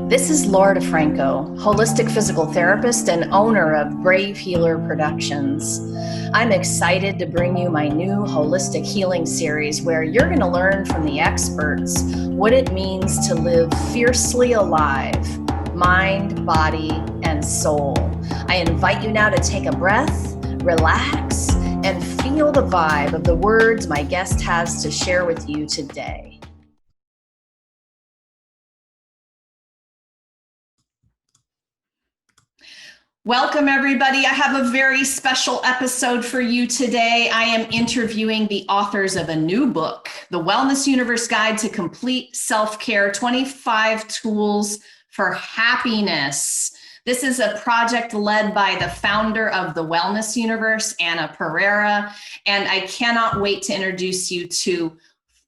This is Laura DeFranco, holistic physical therapist and owner of Brave Healer Productions. I'm excited to bring you my new holistic healing series where you're going to learn from the experts what it means to live fiercely alive, mind, body, and soul. I invite you now to take a breath, relax, and feel the vibe of the words my guest has to share with you today. Welcome, everybody. I have a very special episode for you today. I am interviewing the authors of a new book, The Wellness Universe Guide to Complete Self-Care, 25 Tools for Happiness. This is a project led by the founder of The Wellness Universe, Anna Pereira, and I cannot wait to introduce you to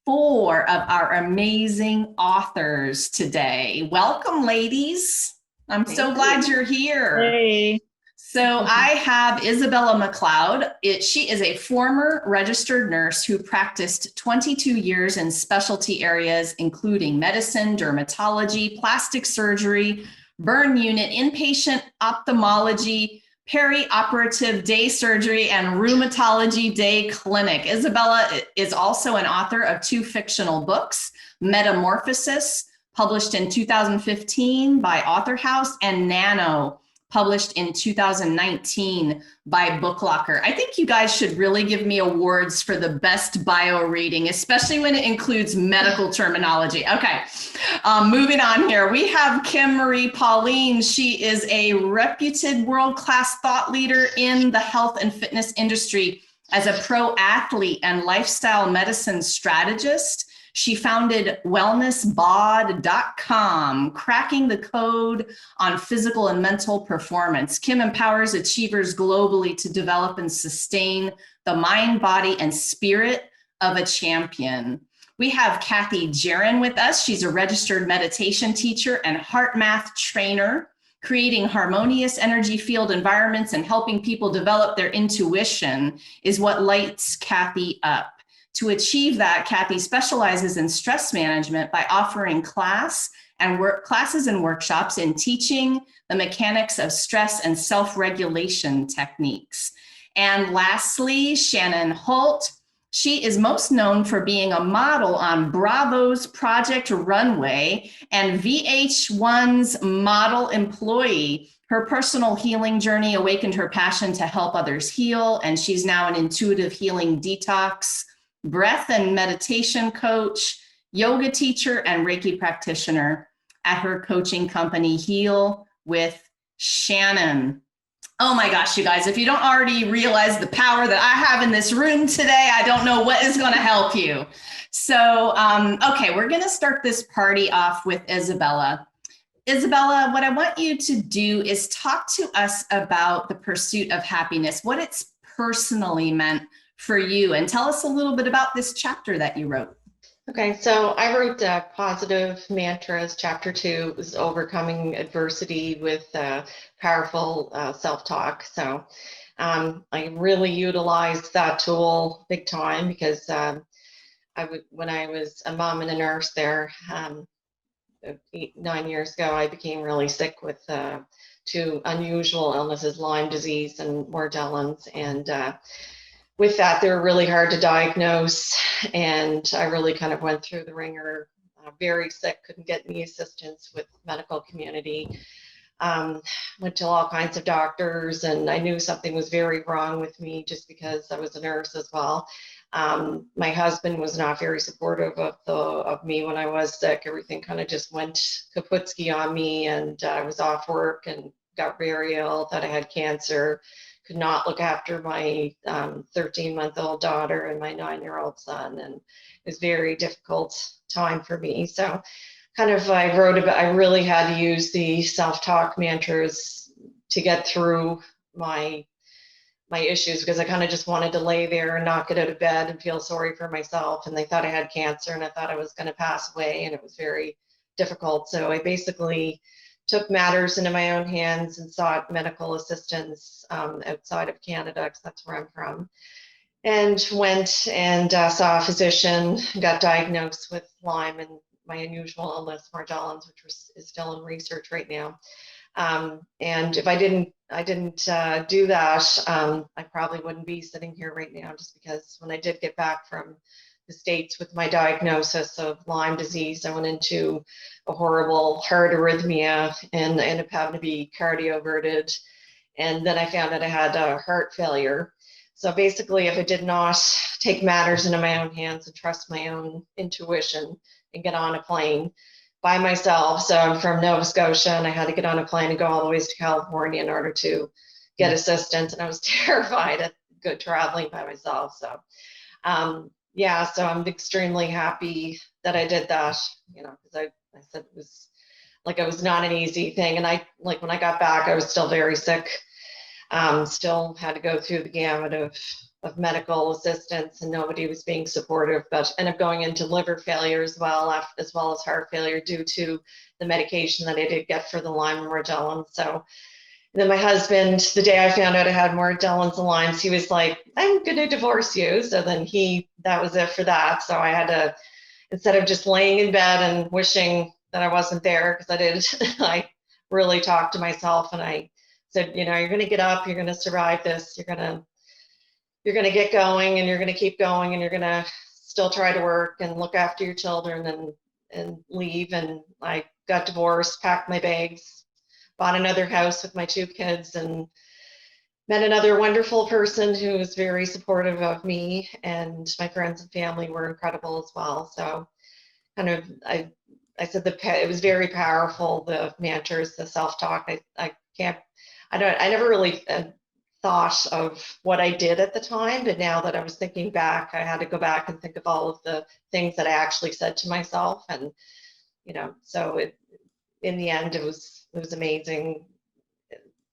4 of our amazing authors today. Welcome, ladies. I'm so glad you're here. Hey. So I have Isabella MacLeod. She is a former registered nurse who practiced 22 years in specialty areas, including medicine, dermatology, plastic surgery, burn unit, inpatient ophthalmology, Peri operative day surgery, and rheumatology day clinic. Isabella is also an author of 2 fictional books, Metamorphosis, published in 2015 by AuthorHouse, and Nano, published in 2019 by BookLocker. I think you guys should really give me awards for the best bio reading, especially when it includes medical terminology. Okay, moving on here. We have Marie Pauline. She is a reputed world-class thought leader in the health and fitness industry as a pro athlete and lifestyle medicine strategist. She founded wellnessbod.com, cracking the code on physical and mental performance. Kim empowers achievers globally to develop and sustain the mind, body, and spirit of a champion. We have Kathy Jaron with us. She's a registered meditation teacher and heart math trainer, creating harmonious energy field environments and helping people develop their intuition is what lights Kathy up. To achieve that, Kathy specializes in stress management by offering classes and workshops in teaching the mechanics of stress and self-regulation techniques. And lastly, Shannon Holt. She is most known for being a model on Bravo's Project Runway and VH1's Model Employee. Her personal healing journey awakened her passion to help others heal, and she's now an intuitive healing detox, breath and meditation coach, yoga teacher, and Reiki practitioner at her coaching company, Heal with Shannon. Oh my gosh, you guys, if you don't already realize the power that I have in this room today, I don't know what is going to help you. So, okay, we're going to start this party off with Isabella. Isabella, what I want you to do is talk to us about the pursuit of happiness, what it's personally meant for you, and tell us a little bit about this chapter that you wrote. Okay, so I wrote Positive Mantras. Chapter 2 was overcoming adversity with powerful self-talk. So I really utilized that tool big time because when I was a mom and a nurse there 8-9 years ago, I became really sick with 2 unusual illnesses, Lyme disease and Morgellons, and with that, they were really hard to diagnose, and I really kind of went through the ringer, very sick, couldn't get any assistance with medical community, went to all kinds of doctors, and I knew something was very wrong with me just because I was a nurse as well. My husband was not very supportive of me when I was sick. Everything kind of just went kaputski on me, and I was off work and got very ill, thought I had cancer. Could not look after my 13-month-old daughter and my 9-year-old son, and it was a very difficult time for me. So kind of I really had to use the self-talk mantras to get through my issues, because I kind of just wanted to lay there and not get out of bed and feel sorry for myself, and they thought I had cancer and I thought I was going to pass away, and it was very difficult. So I basically took matters into my own hands and sought medical assistance outside of Canada, because that's where I'm from, and went and saw a physician, got diagnosed with Lyme and my unusual illness, Morgellons, which is still in research right now. And if I didn't do that, I probably wouldn't be sitting here right now, just because when I did get back from the States with my diagnosis of Lyme disease, I went into a horrible heart arrhythmia and ended up having to be cardioverted. And then I found out I had heart failure. So basically, if I did not take matters into my own hands and trust my own intuition and get on a plane by myself. So I'm from Nova Scotia, and I had to get on a plane and go all the ways to California in order to get assistance. And I was terrified at good traveling by myself. So yeah, so I'm extremely happy that I did that, because I said it was not an easy thing. And when I got back, I was still very sick. Still had to go through the gamut of medical assistance, and nobody was being supportive, but ended up going into liver failure as well as heart failure due to the medication that I did get for the Lyme and Morgellons. So then my husband, the day I found out I had Morgellons and Lyme's, he was like, I'm going to divorce you. So then that was it for that. So I had to, instead of just laying in bed and wishing that I wasn't there, because I really talked to myself, and I said, you're going to get up, you're going to survive this, you're going to get going, and you're going to keep going, and you're going to still try to work and look after your children and leave. And I got divorced, packed my bags, bought another house with my 2 kids, and met another wonderful person who was very supportive of me, and my friends and family were incredible as well. So kind of, I said it was very powerful, the mantras, the self-talk. I never really thought of what I did at the time, but now that I was thinking back, I had to go back and think of all of the things that I actually said to myself. And, so in the end, it was amazing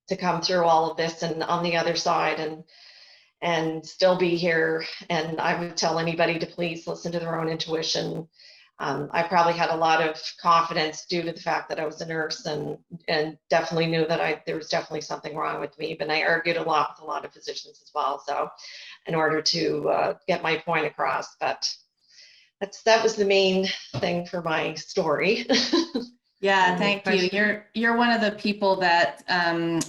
to come through all of this and on the other side and still be here. And I would tell anybody to please listen to their own intuition. I probably had a lot of confidence due to the fact that I was a nurse, and definitely knew that there was definitely something wrong with me. But I argued a lot with a lot of physicians as well, so in order to get my point across. But that was the main thing for my story. Yeah, thank you. You're one of the people that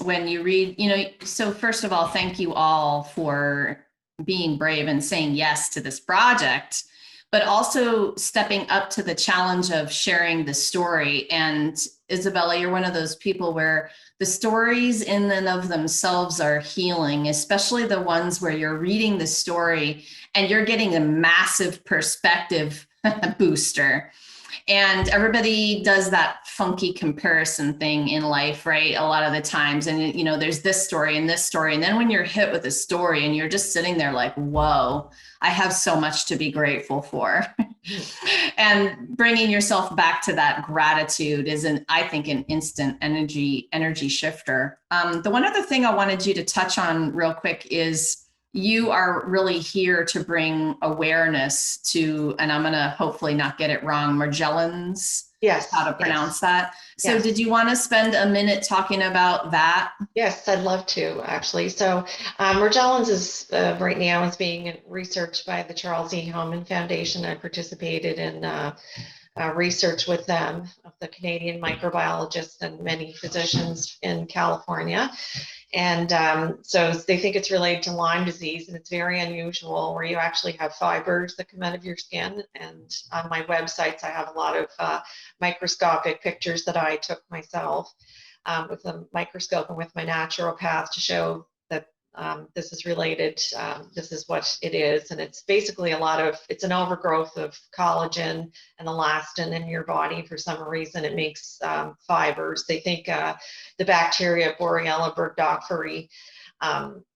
when you read, so first of all, thank you all for being brave and saying yes to this project, but also stepping up to the challenge of sharing the story. And Isabella, you're one of those people where the stories in and of themselves are healing, especially the ones where you're reading the story and you're getting a massive perspective booster. And everybody does that funky comparison thing in life, right? A lot of the times. And, there's this story and this story. And then when you're hit with a story and you're just sitting there like, whoa, I have so much to be grateful for. And bringing yourself back to that gratitude is, I think, an instant energy shifter. The one other thing I wanted you to touch on real quick is you are really here to bring awareness to, and I'm going to hopefully not get it wrong, Morgellons. Yes. How to pronounce that. So yes. Did you want to spend a minute talking about that? Yes, I'd love to, actually. So Morgellons is right now is being researched by the Charles E. Homan Foundation. I participated in research with them, of the Canadian microbiologists and many physicians in California. And so they think it's related to Lyme disease, and it's very unusual, where you actually have fibers that come out of your skin. And on my websites, I have a lot of microscopic pictures that I took myself with a microscope and with my naturopath to show that this is related. This is what it is. And it's basically it's an overgrowth of collagen and elastin in your body. For some reason, it makes fibers. They think the bacteria Borrelia burgdorferi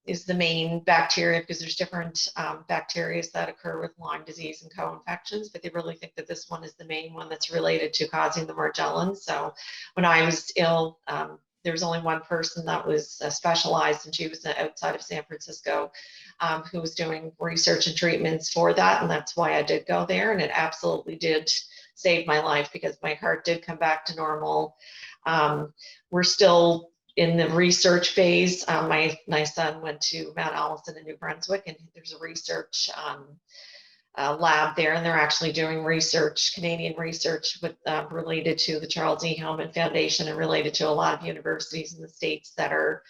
is the main bacteria, because there's different bacteria that occur with Lyme disease and co-infections, but they really think that this one is the main one that's related to causing the Morgellons. So when I was ill, there was only one person that was specialized, and she was outside of San Francisco, who was doing research and treatments for that. And that's why I did go there. And it absolutely did save my life, because my heart did come back to normal. We're still in the research phase. My son went to Mount Allison in New Brunswick, and there's a research lab there, and they're actually doing research, Canadian research with related to the Charles E. Hellman Foundation and related to a lot of universities in the States that are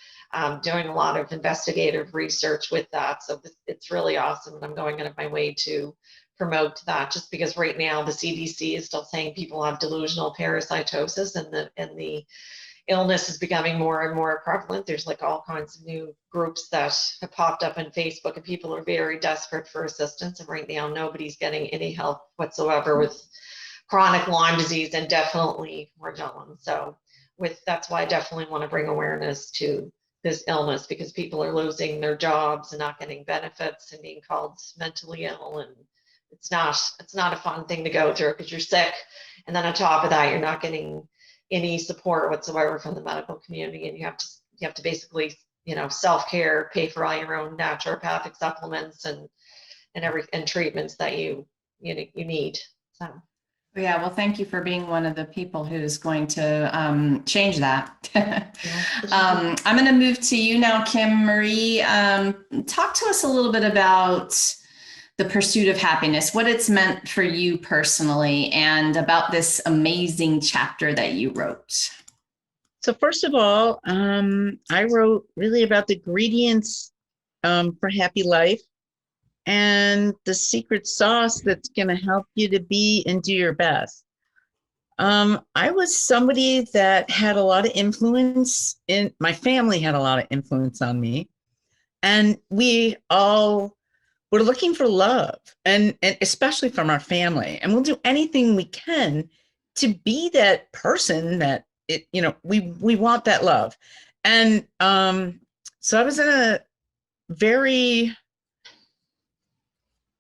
doing a lot of investigative research with that. So it's really awesome, and I'm going out of my way to promote that, just because right now the CDC is still saying people have delusional parasitosis, and the illness is becoming more and more prevalent. There's like all kinds of new groups that have popped up on Facebook, and people are very desperate for assistance. And right now, nobody's getting any help whatsoever with chronic Lyme disease and definitely Morgellons. So that's why I definitely want to bring awareness to this illness, because people are losing their jobs and not getting benefits and being called mentally ill. And it's not a fun thing to go through, because you're sick. And then on top of that, you're not getting any support whatsoever from the medical community, and you have to basically, self-care, pay for all your own naturopathic supplements and treatments that you need. So Yeah, well, thank you for being one of the people who's going to change that. I'm going to move to you now, Kim. Marie, talk to us a little bit about the pursuit of happiness, what it's meant for you personally, and about this amazing chapter that you wrote. So first of all, I wrote really about the ingredients for happy life and the secret sauce that's going to help you to be and do your best. I was somebody that had a lot of influence my family had a lot of influence on me, and we all we're looking for love, and especially from our family. And we'll do anything we can to be that person that we want that love. And so I was in a very,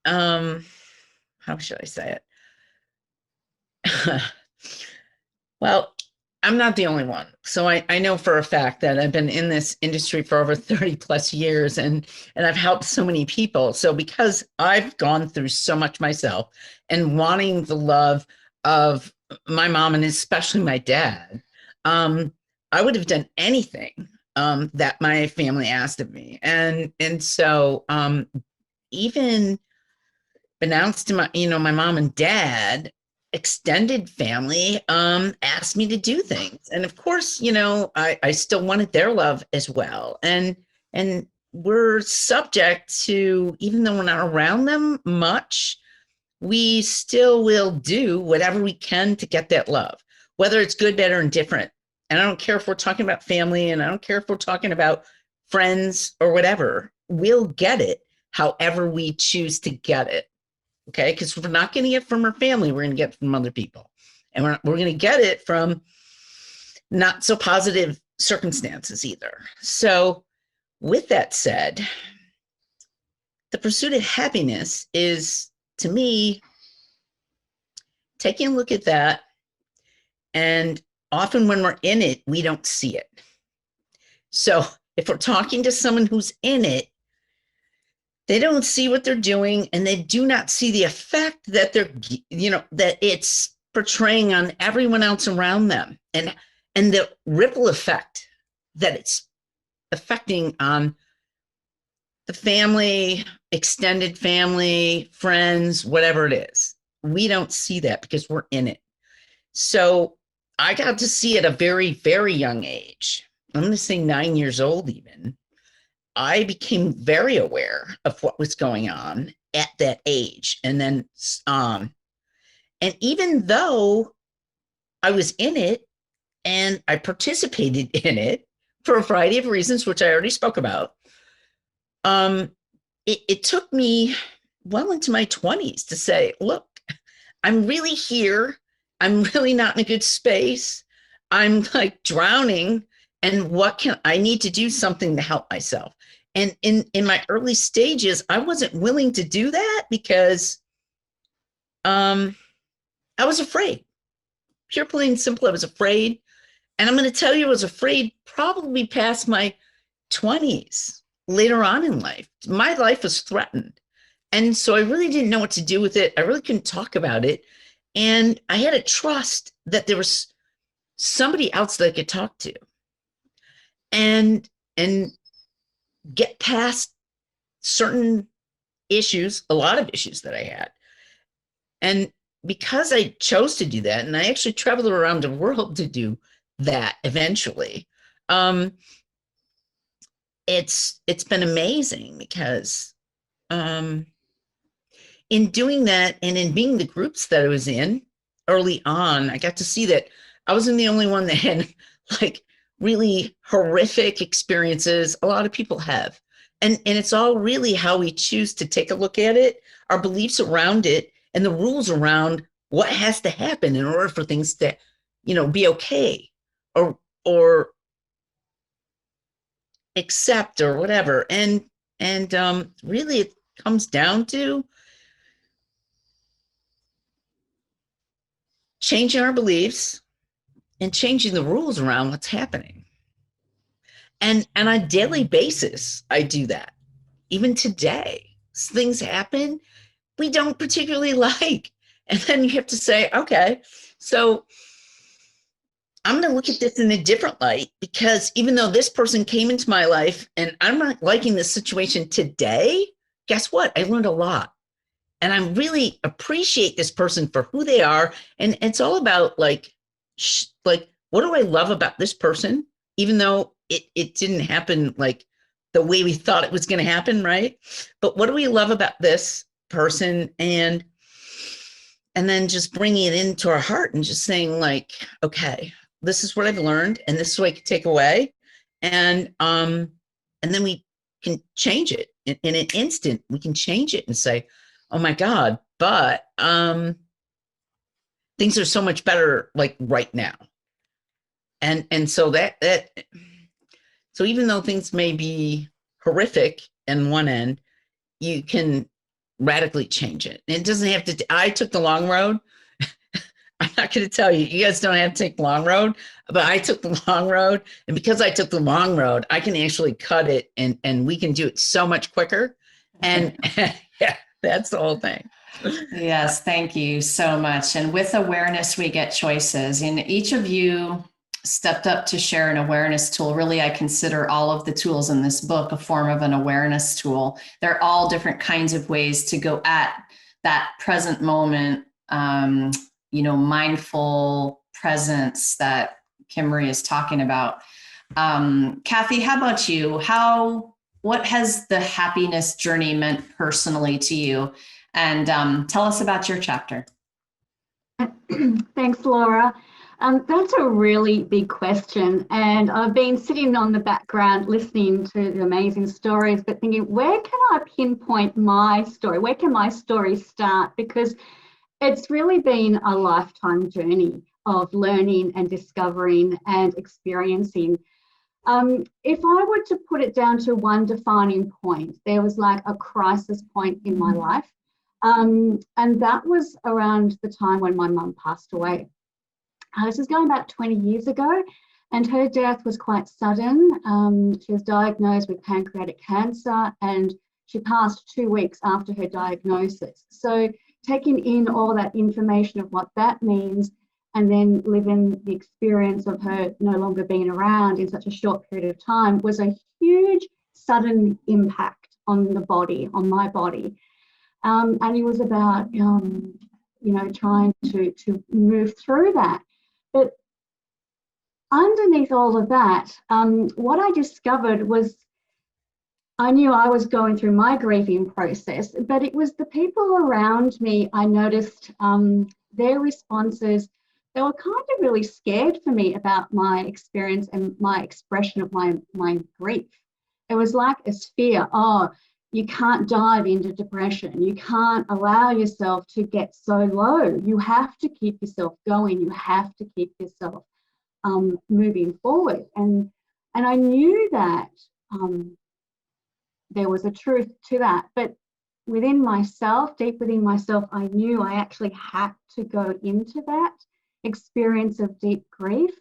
how should I say it? Well, I'm not the only one. So I know for a fact that I've been in this industry for over 30 plus years, and I've helped so many people. So because I've gone through so much myself and wanting the love of my mom and especially my dad, I would have done anything that my family asked of me. And so even announced to my mom and dad, extended family asked me to do things. And of course, I still wanted their love as well. And we're subject to, even though we're not around them much, we still will do whatever we can to get that love, whether it's good, bad, or indifferent. And I don't care if we're talking about family, and I don't care if we're talking about friends or whatever. We'll get it however we choose to get it. Okay, because we're not getting it from our family, we're going to get it from other people. And we're going to get it from not so positive circumstances either. So with that said, the pursuit of happiness is, to me, taking a look at that. And often when we're in it, we don't see it. So if we're talking to someone who's in it, they don't see what they're doing, and they do not see the effect that that it's portraying on everyone else around them, and the ripple effect that it's affecting on the family, extended family, friends, whatever it is. We don't see that because we're in it. So I got to see at a very, very young age. I'm going to say 9 years old even. I became very aware of what was going on at that age. And then, and even though I was in it and I participated in it for a variety of reasons, which I already spoke about, it took me well into my 20s to say, look, I'm really here. I'm really not in a good space. I'm like drowning. And I need to do something to help myself. And in my early stages, I wasn't willing to do that because I was afraid. Pure, plain and simple, I was afraid. And I'm going to tell you, I was afraid probably past my 20s, later on in life. My life was threatened. And so I really didn't know what to do with it. I really couldn't talk about it. And I had to trust that there was somebody else that I could talk to and get past certain issues, a lot of issues that I had. And because I chose to do that, and I actually traveled around the world to do that eventually, it's been amazing because in doing that and in being the groups that I was in early on, I got to see that I wasn't the only one that had like really horrific experiences. A lot of people have. And it's all really how we choose to take a look at it, our beliefs around it, and the rules around what has to happen in order for things to, be okay or accept or whatever. And really it comes down to changing our beliefs and changing the rules around what's happening. And on a daily basis, I do that. Even today, things happen we don't particularly like. And then you have to say, okay, so I'm going to look at this in a different light, because even though this person came into my life and I'm not liking this situation today, guess what? I learned a lot. And I really appreciate this person for who they are. And it's all about like, what do I love about this person? Even though it didn't happen like the way we thought it was going to happen, right? But what do we love about this person? And then just bringing it into our heart and just saying like, okay, this is what I've learned and this is what I can take away. And then we can change it in an instant. We can change it and say, oh my God, but things are so much better like right now. And so so even though things may be horrific in one end, you can radically change it. It doesn't have to, I took the long road. I'm not going to tell you, you guys don't have to take the long road, but I took the long road. And because I took the long road, I can actually cut it and we can do it so much quicker. And yeah, that's the whole thing. Yes, thank you so much. And with awareness, we get choices. And each of you stepped up to share an awareness tool. Really, I consider all of the tools in this book a form of an awareness tool. They're all different kinds of ways to go at that present moment, mindful presence that Marie is talking about. Kathy, how about you? What has the happiness journey meant personally to you? And tell us about your chapter. Thanks, Laura. That's a really big question. And I've been sitting on the background listening to the amazing stories, but thinking, where can I pinpoint my story? Where can my story start? Because it's really been a lifetime journey of learning and discovering and experiencing. If I were to put it down to one defining point, there was like a crisis point in my life. And that was around the time when my mum passed away. This is going back 20 years ago, and her death was quite sudden. She was diagnosed with pancreatic cancer, and she passed 2 weeks after her diagnosis. So taking in all that information of what that means, and then living the experience of her no longer being around in such a short period of time, was a huge sudden impact on the body, on my body. And it was about, trying to move through that. But underneath all of that, what I discovered was, I knew I was going through my grieving process, but it was the people around me. I noticed their responses. They were kind of really scared for me about my experience and my expression of my grief. It was like a fear. Oh, you can't dive into depression. You can't allow yourself to get so low. You have to keep yourself going. You have to keep yourself moving forward. And I knew that there was a truth to that. But within myself, deep within myself, I knew I actually had to go into that experience of deep grief.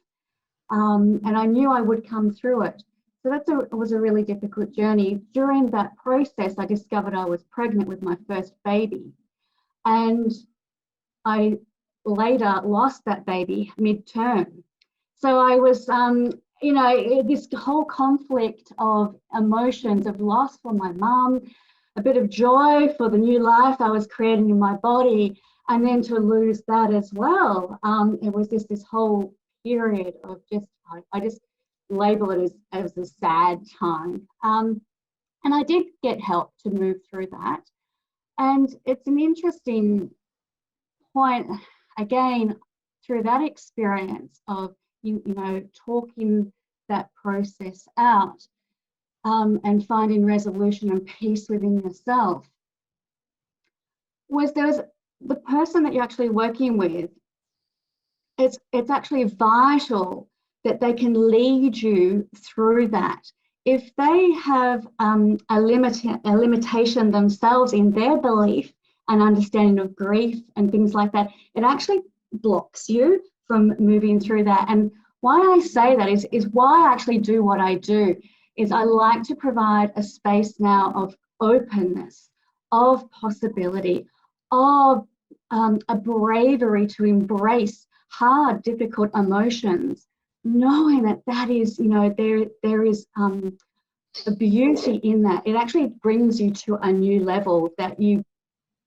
And I knew I would come through it. So it was a really difficult journey. During that process, I discovered I was pregnant with my first baby. And I later lost that baby mid-term. So I was, this whole conflict of emotions of loss for my mum, a bit of joy for the new life I was creating in my body, And then to lose that as well, it was just this whole period of just, I just label it as a sad time. And I did get help to move through that. And it's an interesting point, again, through that experience of, you know, talking that process out and finding resolution and peace within yourself, was there's the person that you're actually working with, it's actually vital that they can lead you through that. If they have a limitation themselves in their belief and understanding of grief and things like that, it actually blocks you from moving through that. And why I say that is why I actually do what I do, is I like to provide a space now of openness, of possibility, of a bravery to embrace hard, difficult emotions, knowing that that is, you know, there is a beauty in that. It actually brings you to a new level that you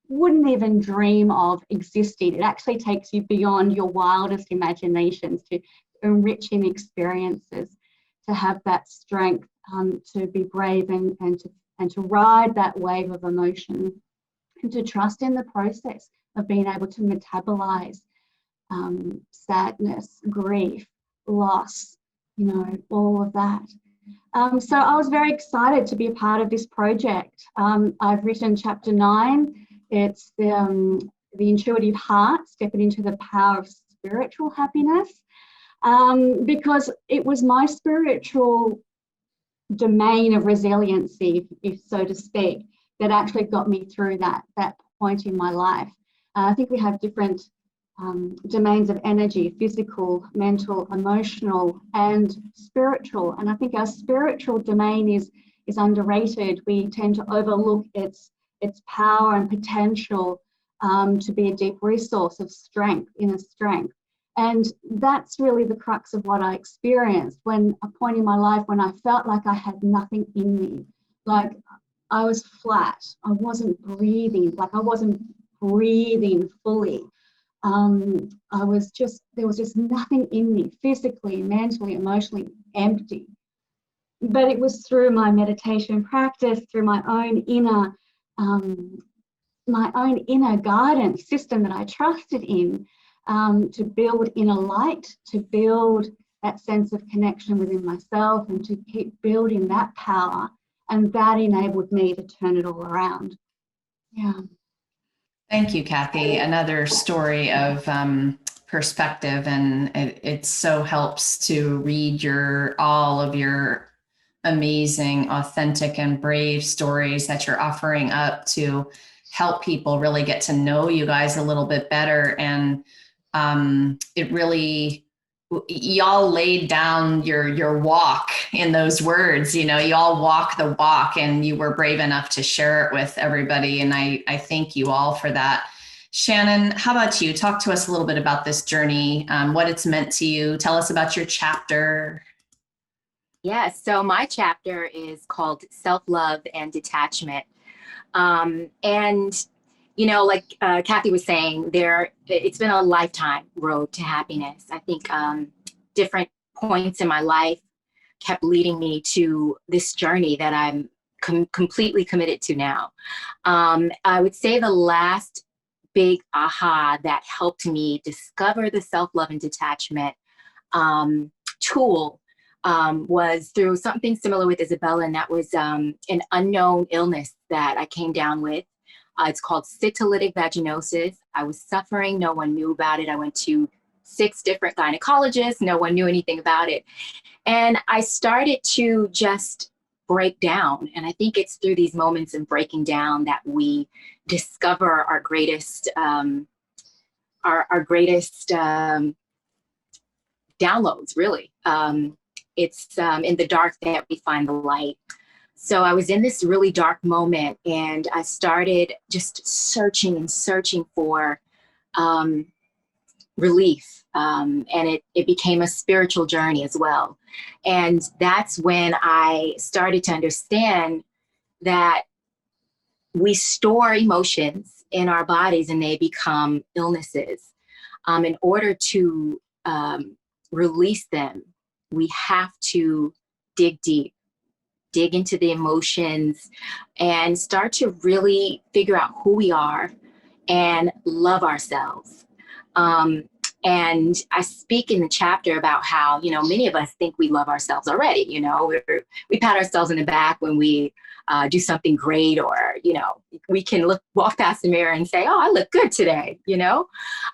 wouldn't even dream of existing. It actually takes you beyond your wildest imaginations to enriching experiences, to have that strength to be brave and to ride that wave of emotion, and to trust in the process of being able to metabolize sadness, grief, loss, you know, all of that. So I was very excited to be a part of this project. I've written chapter 9. It's the intuitive heart, stepping into the power of spiritual happiness, because it was my spiritual domain of resiliency, if so to speak, that actually got me through that point in my life. I think we have different domains of energy: physical, mental, emotional, and spiritual. And I think our spiritual domain is underrated. We tend to overlook its power and potential to be a deep resource of strength, inner strength. And that's really the crux of what I experienced when a point in my life when I felt like I had nothing in me, like I was flat, I wasn't breathing, like I wasn't breathing fully. There was just nothing in me, physically, mentally, emotionally, empty. But it was through my meditation practice, through my own inner guidance system that I trusted in, to build inner light, to build that sense of connection within myself, and to keep building that power. And that enabled me to turn it all around. Yeah. Thank you, Kathy. Another story of perspective, and it so helps to read all of your amazing, authentic, and brave stories that you're offering up to help people really get to know you guys a little bit better. And it really, y'all laid down your walk in those words, you know, you all walk the walk, and you were brave enough to share it with everybody. And I thank you all for that. Shannon, how about you? Talk to us a little bit about this journey, what it's meant to you. Tell us about your chapter. Yes, so my chapter is called SelfLove and Detachment. And you know, like Kathy was saying, it's been a lifetime road to happiness. I think different points in my life kept leading me to this journey that I'm completely committed to now. I would say the last big aha that helped me discover the self-love and detachment tool was through something similar with Isabella, and that was an unknown illness that I came down with. It's called syphilitic vaginosis. I was suffering. No one knew about it. I went to 6 different gynecologists. No one knew anything about it. And I started to just break down. And I think it's through these moments of breaking down that we discover our greatest, downloads, really. It's in the dark that we find the light. So I was in this really dark moment, and I started just searching and searching for relief. And it became a spiritual journey as well. And that's when I started to understand that we store emotions in our bodies and they become illnesses. In order to release them, we have to dig deep, dig into the emotions, and start to really figure out who we are and love ourselves. And I speak in the chapter about how, many of us think we love ourselves already. We pat ourselves in the back when we do something great, or, we can walk past the mirror and say, oh, I look good today,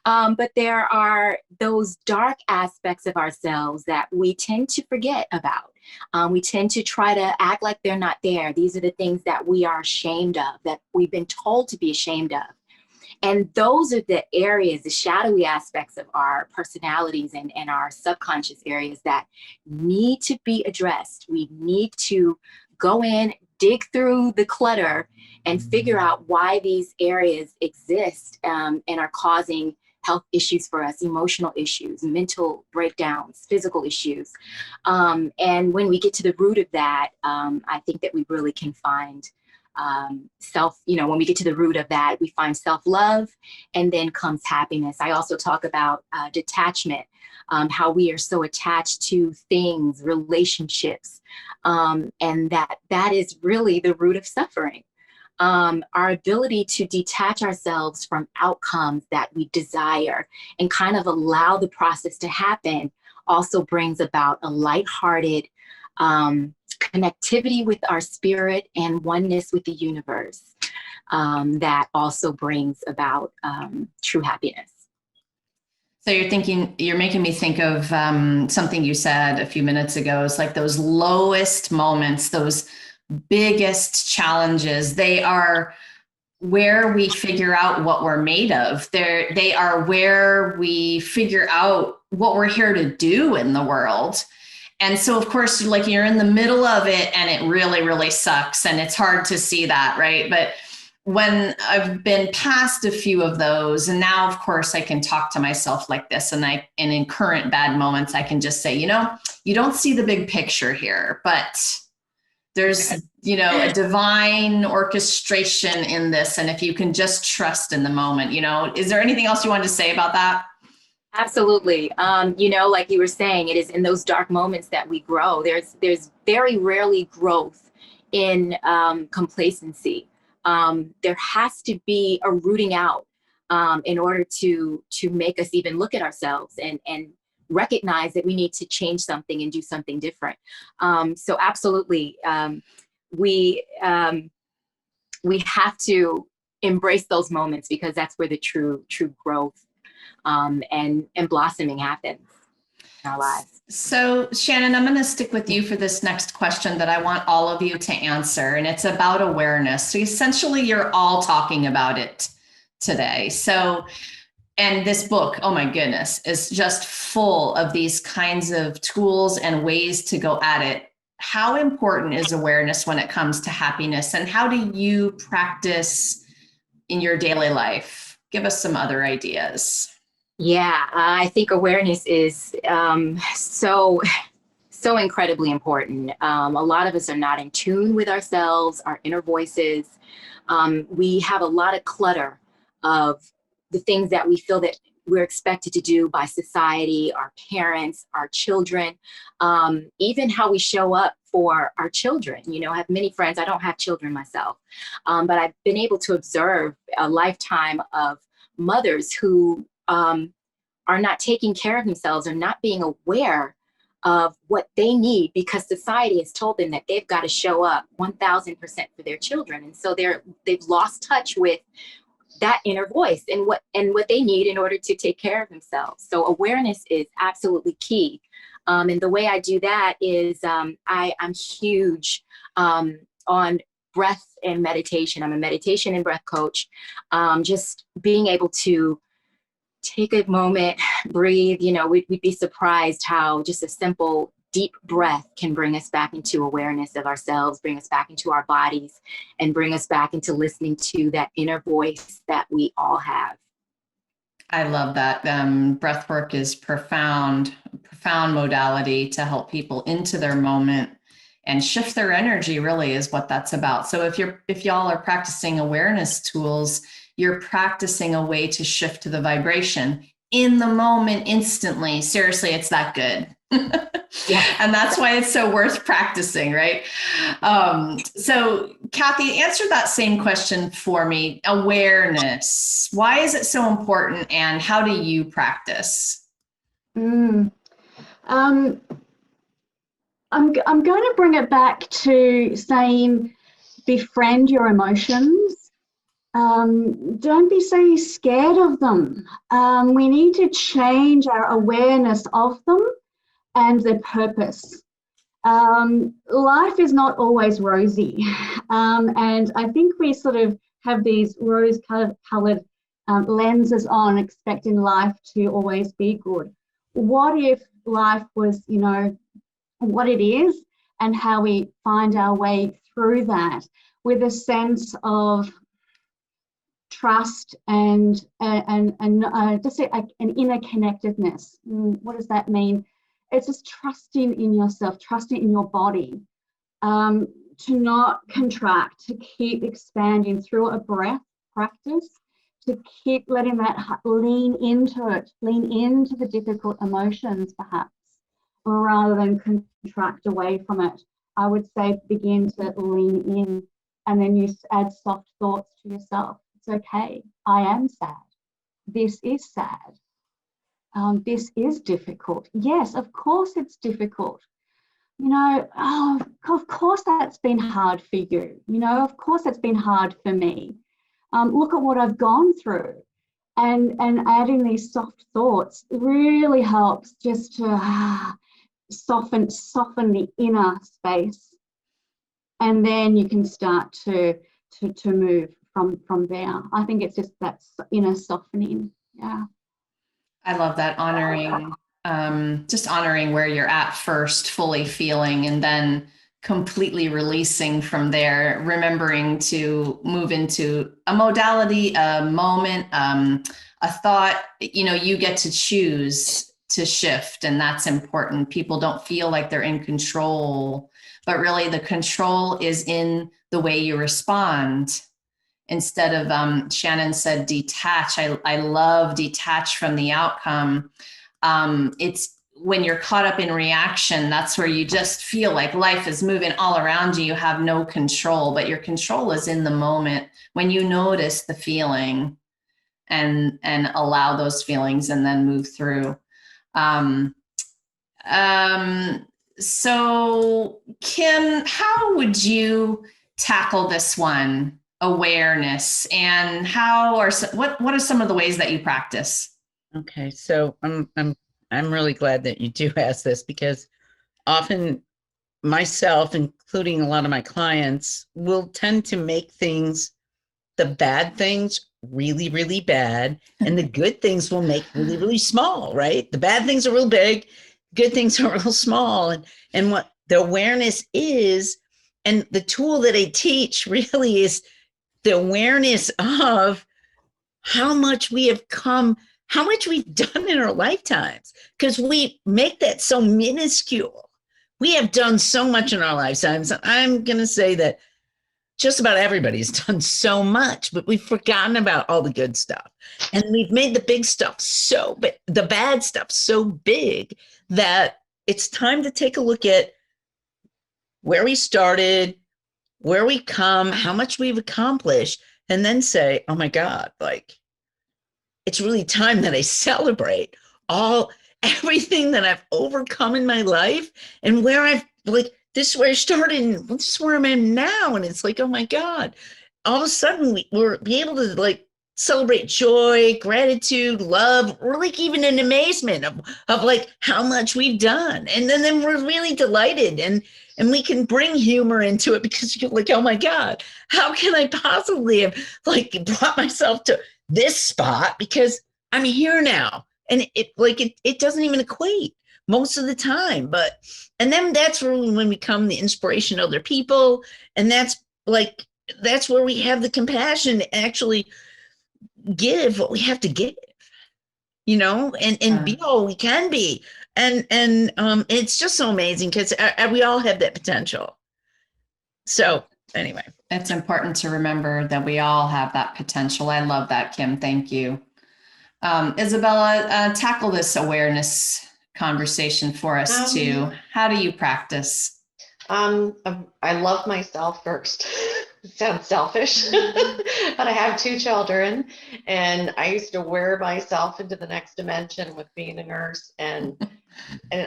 But there are those dark aspects of ourselves that we tend to forget about. We tend to try to act like they're not there. These are the things that we are ashamed of, that we've been told to be ashamed of. And those are the areas, the shadowy aspects of our personalities and our subconscious areas that need to be addressed. We need to go in, dig through the clutter, and figure out why these areas exist and are causing health issues for us, emotional issues, mental breakdowns, physical issues. And when we get to the root of that, I think that we really can find when we get to the root of that, we find self-love, and then comes happiness. I also talk about detachment, how we are so attached to things, relationships, and that is really the root of suffering. Our ability to detach ourselves from outcomes that we desire and kind of allow the process to happen also brings about a lighthearted connectivity with our spirit and oneness with the universe that also brings about true happiness. So you're making me think of something you said a few minutes ago. It's like those lowest moments, those biggest challenges, they are where we figure out what we're made of. They are where we figure out what we're here to do in the world. And so, of course, like you're in the middle of it and it really, really sucks. And it's hard to see that, right? But when I've been past a few of those, and now, of course, I can talk to myself like this, and in current bad moments, I can just say, you don't see the big picture here, but there's, a divine orchestration in this. And if you can just trust in the moment, is there anything else you wanted to say about that? Absolutely. Like you were saying, it is in those dark moments that we grow. There's very rarely growth in complacency. There has to be a rooting out in order to make us even look at ourselves and recognize that we need to change something and do something different. So absolutely, we have to embrace those moments, because that's where the true growth and blossoming happens in our lives. So Shannon, I'm going to stick with you for this next question that I want all of you to answer, and it's about awareness. So essentially, you're all talking about it today. So, and this book, oh my goodness, is just full of these kinds of tools and ways to go at it. How important is awareness when it comes to happiness, and how do you practice in your daily life? Give us some other ideas. Yeah, I think awareness is so incredibly important. A lot of us are not in tune with ourselves, our inner voices. We have a lot of clutter of the things that we feel that we're expected to do by society, our parents, our children, even how we show up for our children. I have many friends. I don't have children myself, but I've been able to observe a lifetime of mothers who are not taking care of themselves, or not being aware of what they need, because society has told them that they've got to show up 1000% for their children. And so they've lost touch with that inner voice and what they need in order to take care of themselves. So awareness is absolutely key. And the way I do that is I'm huge on breath and meditation. I'm a meditation and breath coach. Just being able to take a moment, breathe. We'd be surprised how just a simple deep breath can bring us back into awareness of ourselves, bring us back into our bodies, and bring us back into listening to that inner voice that we all have. I love that. Breathwork is profound modality to help people into their moment and shift their energy, really is what that's about. So if y'all are practicing awareness tools, you're practicing a way to shift to the vibration in the moment, instantly. Seriously, it's that good. Yeah. And that's why it's so worth practicing, right? So Kathy, answer that same question for me. Awareness. Why is it so important, and how do you practice? Mm. I'm going to bring it back to saying befriend your emotions. Don't be so scared of them. We need to change our awareness of them and their purpose. Life is not always rosy. And I think we sort of have these rose-colored lenses on, expecting life to always be good. What if life was, you know, what it is, and how we find our way through that with a sense of trust and just an inner connectedness. What does that mean? It's just trusting in yourself, trusting in your body, to not contract, to keep expanding through a breath practice, to keep letting that lean into it, lean into the difficult emotions perhaps, rather than contract away from it. I would say begin to lean in, and then you add soft thoughts to yourself. It's okay. I am sad. This is sad. This is difficult. Yes, of course it's difficult. You know, oh, of course that's been hard for you. You know, of course it's been hard for me. Look at what I've gone through. And adding these soft thoughts really helps just to soften the inner space, and then you can start to move from there. I think it's just that inner softening. Yeah. I love that, honoring, just honoring where you're at first, fully feeling, and then completely releasing from there, remembering to move into a modality, a moment, a thought. You know, you get to choose to shift, and that's important. People don't feel like they're in control, but really the control is in the way you respond. Instead of, Shannon said, detach. I love detach from the outcome. It's when you're caught up in reaction, that's where you just feel like life is moving all around you. You have no control, but your control is in the moment when you notice the feeling and allow those feelings and then move through. So Kim, how would you tackle this one? Awareness, and what are some of the ways that you practice? Okay, so I'm really glad that you do ask this, because often myself, including a lot of my clients, will tend to make things, the bad things, really, really bad, and the good things will make really, really small, right? The bad things are real big, good things are real small, and what the awareness is, and the tool that I teach really is the awareness of how much we have come, how much we've done in our lifetimes, because we make that so minuscule. We have done so much in our lifetimes. I'm going to say that just about everybody's done so much, but we've forgotten about all the good stuff. And we've made the big stuff so big, the bad stuff so big, that it's time to take a look at where we started, where we come, how much we've accomplished, and then say, oh my God, like, it's really time that I celebrate everything that I've overcome in my life, and where I've, like, this is where I started and this is where I'm at now. And it's like, oh my God, all of a sudden we're be able to like celebrate joy, gratitude, love, or like even an amazement of like how much we've done. And then we're really delighted, and we can bring humor into it, because you're like, oh my God, how can I possibly have like brought myself to this spot, because I'm here now. And it doesn't even equate most of the time. And then that's really when we become the inspiration to other people. And that's where we have the compassion to actually give what we have to give, and be all we can be. And it's just so amazing, because we all have that potential. So Anyway. It's important to remember that we all have that potential. I love that, Kim. Thank you. Isabella, tackle this awareness conversation for us too. How do you practice? I love myself first. It sounds selfish, but I have 2 children, and I used to wear myself into the next dimension with being a nurse, and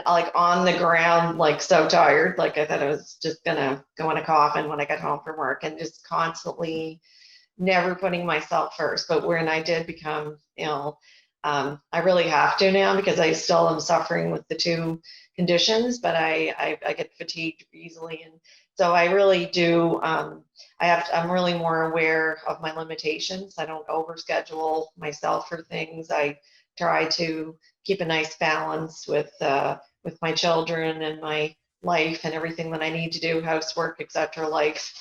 like on the ground, like so tired, like I thought I was just gonna go in a coffin when I got home from work, and just constantly never putting myself first. But when I did become ill, I really have to now, because I still am suffering with the 2 conditions, but I get fatigued easily. And so I really do, I'm really more aware of my limitations. I don't overschedule myself for things. I try to keep a nice balance with my children and my life and everything that I need to do, housework, etc. life.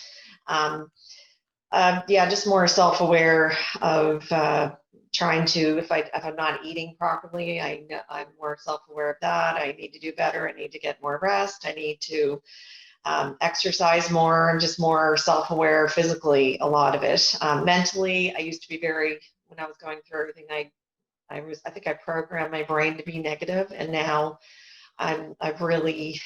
Just more self-aware of trying to, if I'm not eating properly, I'm more self-aware of that. I need to do better. I need to get more rest. I need to exercise more. I'm just more self-aware physically, a lot of it. Mentally, I used to be when I was going through everything, I think I programmed my brain to be negative, and now I've really,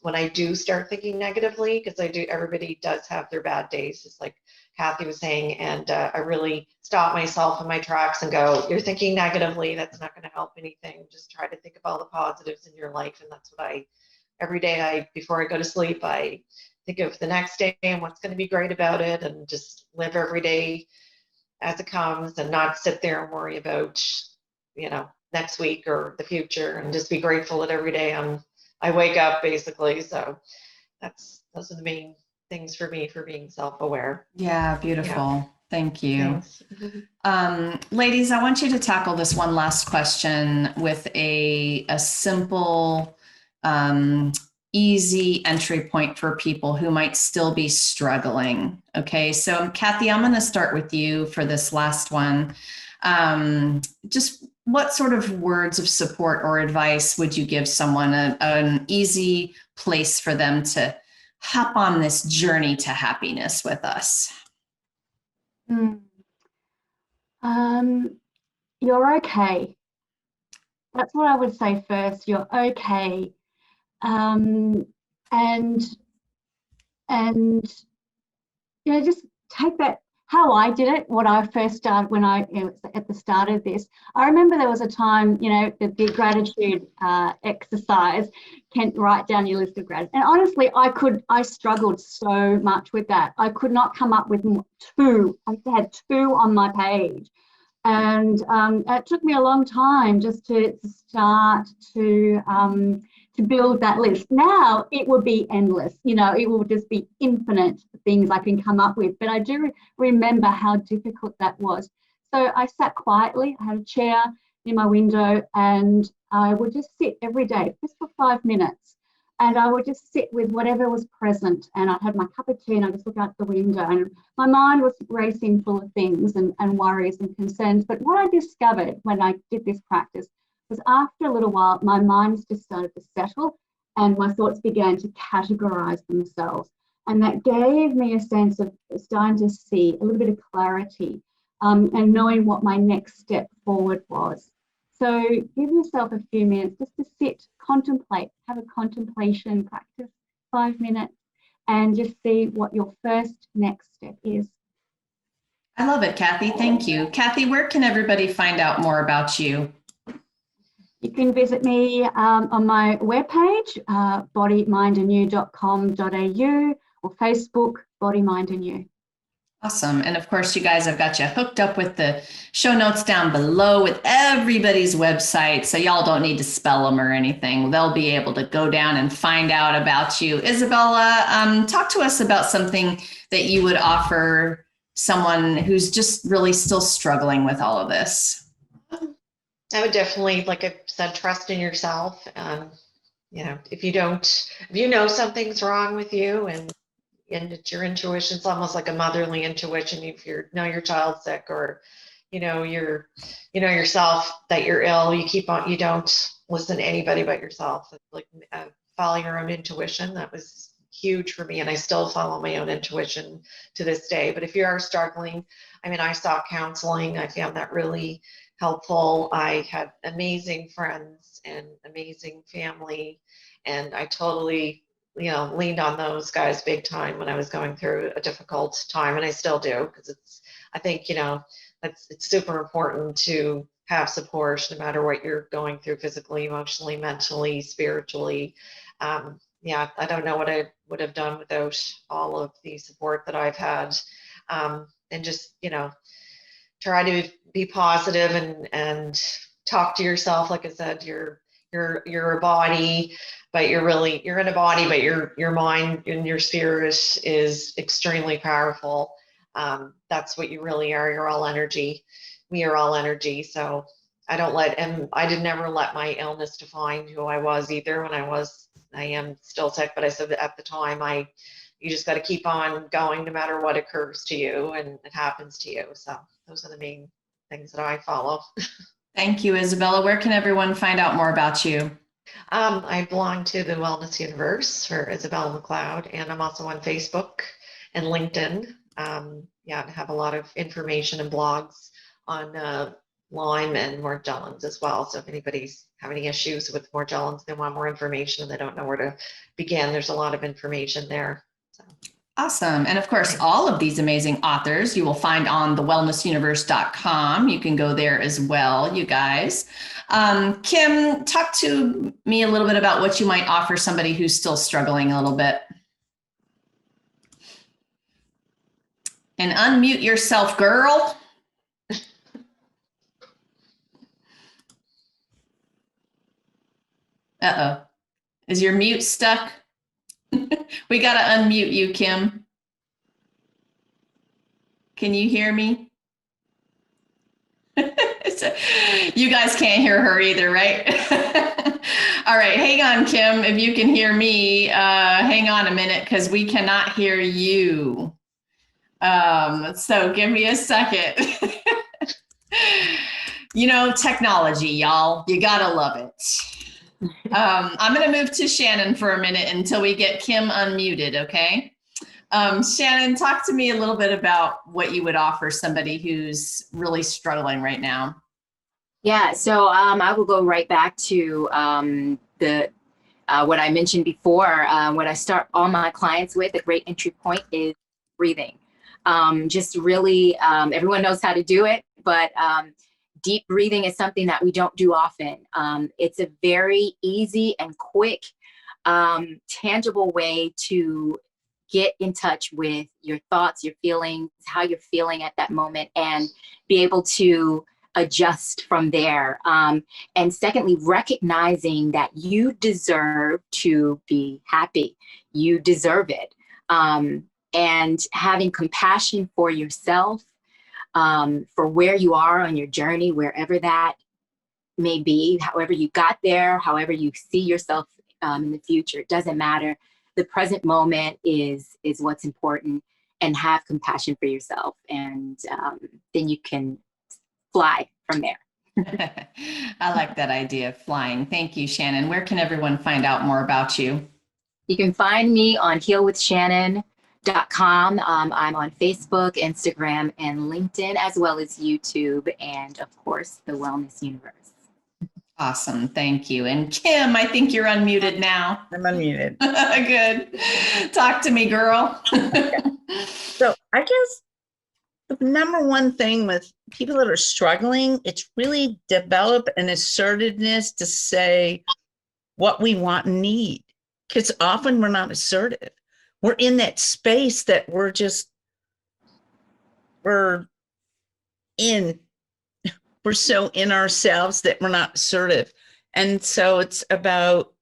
when I do start thinking negatively, because everybody does have their bad days, just like Kathy was saying, and I really stop myself in my tracks and go, you're thinking negatively, that's not going to help anything. Just try to think of all the positives in your life. And that's what every day before I go to sleep, I think of the next day and what's going to be great about it, and just live every day as it comes, and not sit there and worry about, next week or the future, and just be grateful that every day I wake up, basically. So those are the main things for me for being self-aware. Yeah, beautiful. Yeah. Thank you. Thanks. Ladies, I want you to tackle this one last question with a simple, easy entry point for people who might still be struggling. Okay, so Kathy, I'm going to start with you for this last one. Just what sort of words of support or advice would you give someone, an easy place for them to hop on this journey to happiness with us? You're okay. That's what I would say first. You're okay. And just take that. How I did it, what I first started when at the start of this, I remember there was a time, the gratitude exercise, can write down your list of gratitude. And honestly, I struggled so much with that. I could not come up with 2. I had 2 on my page. And it took me a long time just to start to build that list. Now it would be endless, it will just be infinite things I can come up with. But I do remember how difficult that was. So I sat quietly, I had a chair near my window, and I would just sit every day, just for 5 minutes. And I would just sit with whatever was present. And I'd have my cup of tea and I'd just look out the window. And my mind was racing full of things and worries and concerns. But what I discovered when I did this practice was, after a little while, my mind just started to settle and my thoughts began to categorize themselves. And that gave me a sense of starting to see a little bit of clarity and knowing what my next step forward was. So give yourself a few minutes just to sit, contemplate, have a contemplation practice, 5 minutes, and just see what your first next step is. I love it, Kathy. Thank you. Kathy, where can everybody find out more about you? You can visit me on my webpage, bodymindandYou.com.au, or Facebook, Body, Mind and You. Awesome. And of course, you guys, I've got you hooked up with the show notes down below with everybody's website. So y'all don't need to spell them or anything. They'll be able to go down and find out about you. Isabella, talk to us about something that you would offer someone who's just really still struggling with all of this. I would definitely, like I said, trust in yourself. If you know something's wrong with you, and it's your intuition, it's almost like a motherly intuition. If you know your child's sick, or yourself that you're ill, you don't listen to anybody but yourself. It's like follow your own intuition. That was huge for me, and I still follow my own intuition to this day. But if you are struggling, I mean, I sought counseling. I found that really helpful. I had amazing friends and amazing family, and I totally, leaned on those guys big time when I was going through a difficult time, and I still do, because I think, it's super important to have support no matter what you're going through physically, emotionally, mentally, spiritually. Yeah, I don't know what I would have done without all of the support that I've had. And just, try to be positive and talk to yourself. Like I said, you're a body, but you're in a body, but your mind and your spirit is extremely powerful. That's what you really are. You're all energy. We are all energy. So I did never let my illness define who I was either. I am still sick, but I said that at the time, you just got to keep on going no matter what occurs to you and it happens to you. So those are the main things that I follow. Thank you, Isabella. Where can everyone find out more about you? I belong to the Wellness Universe for Isabella MacLeod, and I'm also on Facebook and LinkedIn. I have a lot of information and blogs on Lyme and Morgellons as well. So if anybody's having any issues with Morgellons, they want more information and they don't know where to begin, there's a lot of information there. So. Awesome. And of course, all of these amazing authors you will find on thewellnessuniverse.com. You can go there as well, you guys. Kim, talk to me a little bit about what you might offer somebody who's still struggling a little bit. And unmute yourself, girl. Uh-oh. Is your mute stuck? We got to unmute you, Kim. Can you hear me? You guys can't hear her either, right? All right, hang on, Kim. If you can hear me, hang on a minute because we cannot hear you. So give me a second. Technology, y'all. You gotta love it. I'm going to move to Shannon for a minute until we get Kim unmuted, okay? Shannon, talk to me a little bit about what you would offer somebody who's really struggling right now. Yeah, so I will go right back to what I mentioned before. What I start all my clients with, a great entry point is breathing. Just really, everyone knows how to do it, but deep breathing is something that we don't do often. It's a very easy and quick, tangible way to get in touch with your thoughts, your feelings, how you're feeling at that moment, and be able to adjust from there. And secondly, recognizing that you deserve to be happy. You deserve it. And having compassion for yourself, for where you are on your journey, wherever that may be, however you got there, however you see yourself in the future, it doesn't matter. The present moment is what's important, and have compassion for yourself. And then you can fly from there. I like that idea of flying. Thank you, Shannon. Where can everyone find out more about you? You can find me on healwithshannon.com. I'm on Facebook, Instagram, and LinkedIn, as well as YouTube, and of course, the Wellness Universe. Awesome. Thank you. And Kim, I think you're unmuted now. I'm unmuted. Good. Talk to me, girl. So I guess the number one thing with people that are struggling, it's really develop an assertiveness to say what we want and need. Because often we're not assertive. We're in that space that we're so in ourselves that we're not assertive. And so it's about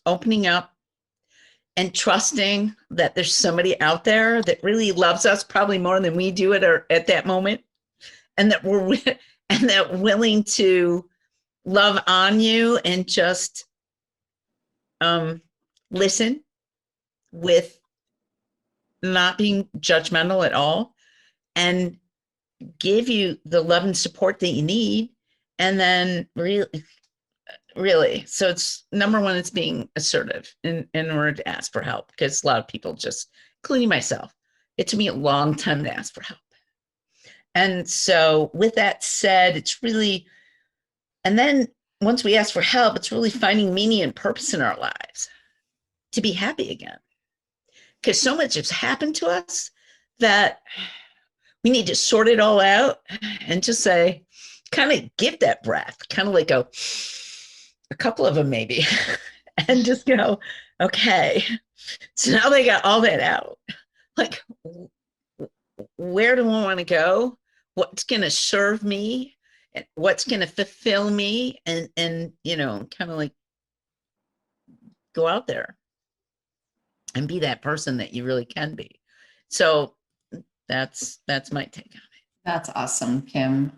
opening up and trusting that there's somebody out there that really loves us probably more than we do at that moment. And that we're willing to love on you and just listen with not being judgmental at all, and give you the love and support that you need, and then really really. So it's number one, it's being assertive in order to ask for help, because a lot of people just, including myself, it took me a long time to ask for help. And so with that said, it's really, and then once we ask for help, it's really finding meaning and purpose in our lives to be happy again. Because so much has happened to us that we need to sort it all out and just say, kind of give that breath, kind of like a couple of them maybe, and just go, okay, so now they got all that out. Like, where do I want to go? What's going to serve me? And what's going to fulfill me? And you know, kind of like go out there and be that person that you really can be. So that's my take on it. That's awesome, Kim.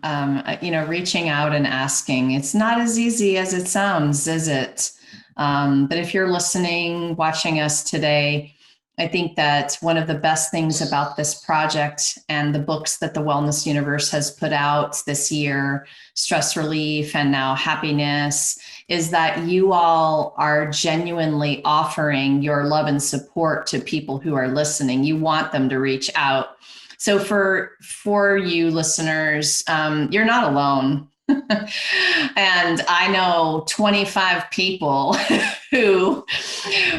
You know, reaching out and asking, it's not as easy as it sounds, is it? But if you're listening, watching us today, I think that one of the best things about this project and the books that the Wellness Universe has put out this year, Stress Relief and now Happiness, is that you all are genuinely offering your love and support to people who are listening. You want them to reach out. So for you listeners, you're not alone. And I know 25 people who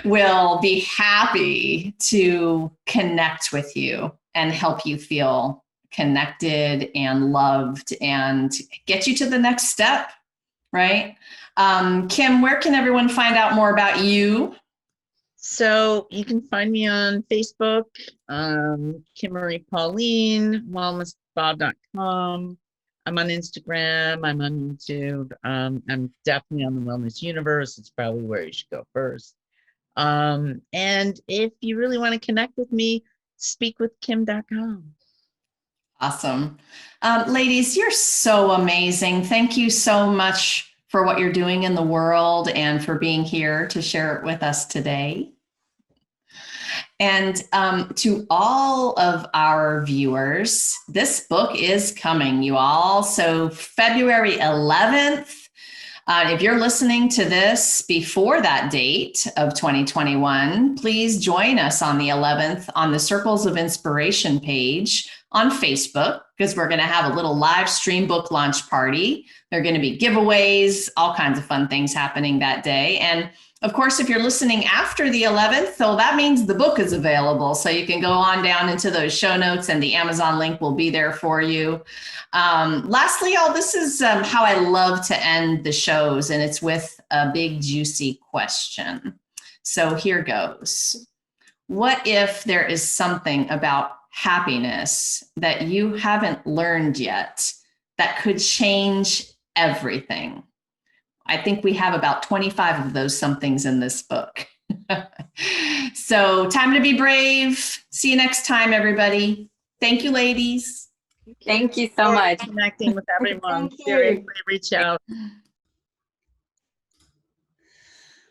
will be happy to connect with you and help you feel connected and loved and get you to the next step, right? Kim, where can everyone find out more about you? So you can find me on Facebook, Kim Marie Pauline, wellnessbob.com. I'm on Instagram, I'm on YouTube. I'm definitely on the Wellness Universe. It's probably where you should go first. And if you really want to connect with me, speakwithkim.com. Awesome. Ladies, you're so amazing. Thank you so much for what you're doing in the world and for being here to share it with us today. And to all of our viewers, this book is coming, you all. So February 11th, if you're listening to this before that date of 2021, please join us on the 11th on the Circles of Inspiration page on Facebook, because we're going to have a little live stream book launch party. There are going to be giveaways, all kinds of fun things happening that day. And of course, if you're listening after the 11th, so that means the book is available. So you can go on down into those show notes and the Amazon link will be there for you. Lastly, y'all, this is how I love to end the shows, and it's with a big, juicy question. So here goes. What if there is something about happiness that you haven't learned yet that could change everything? I think we have about 25 of those somethings in this book. So time to be brave. See you next time, everybody. Thank you, ladies. Thank you so much. Connecting with everyone. Thank you. Seriously, reach out.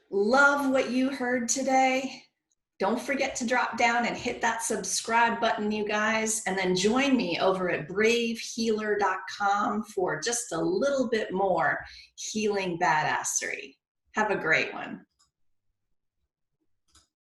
Love what you heard today. Don't forget to drop down and hit that subscribe button, you guys, and then join me over at bravehealer.com for just a little bit more healing badassery. Have a great one.